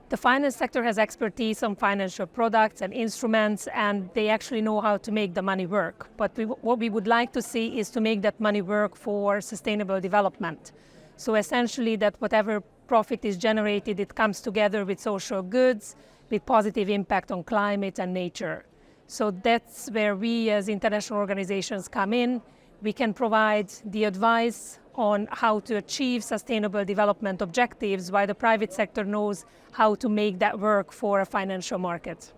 The finance sector has expertise on financial products and instruments, and they actually know how to make the money work. But what we would like to see is to make that money work for sustainable development. So essentially that whatever profit is generated, it comes together with social goods, with positive impact on climate and nature. So that's where we as international organizations come in. We can provide the advice on how to achieve sustainable development objectives, while the private sector knows how to make that work for a financial market.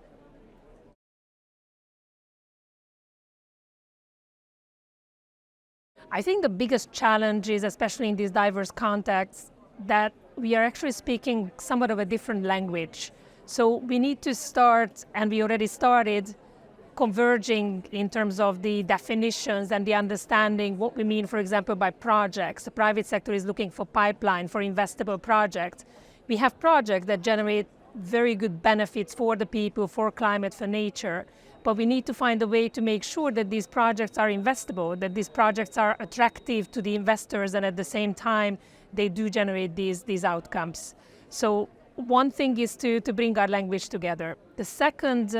I think the biggest challenge is, especially in these diverse contexts, that we are actually speaking somewhat of a different language. So we need to start, and we already started, converging in terms of the definitions and the understanding what we mean, for example, by projects. The private sector is looking for pipeline, for investable projects. We have projects that generate very good benefits for the people, for climate, for nature, but we need to find a way to make sure that these projects are investable, that these projects are attractive to the investors, and at the same time, they do generate these outcomes. So one thing is to bring our language together. The second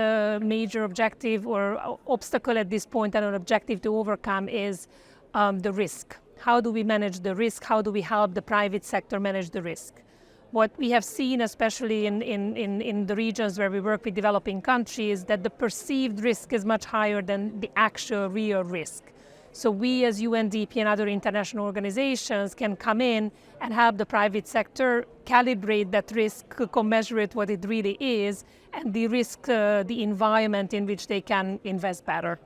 major objective or obstacle at this point, and an objective to overcome, is the risk. How do we manage the risk? How do we help the private sector manage the risk? What we have seen, especially in the regions where we work with developing countries, that the perceived risk is much higher than the actual real risk. So we as UNDP and other international organizations can come in and help the private sector calibrate that risk, commensurate what it really is, and de-risk the environment in which they can invest better.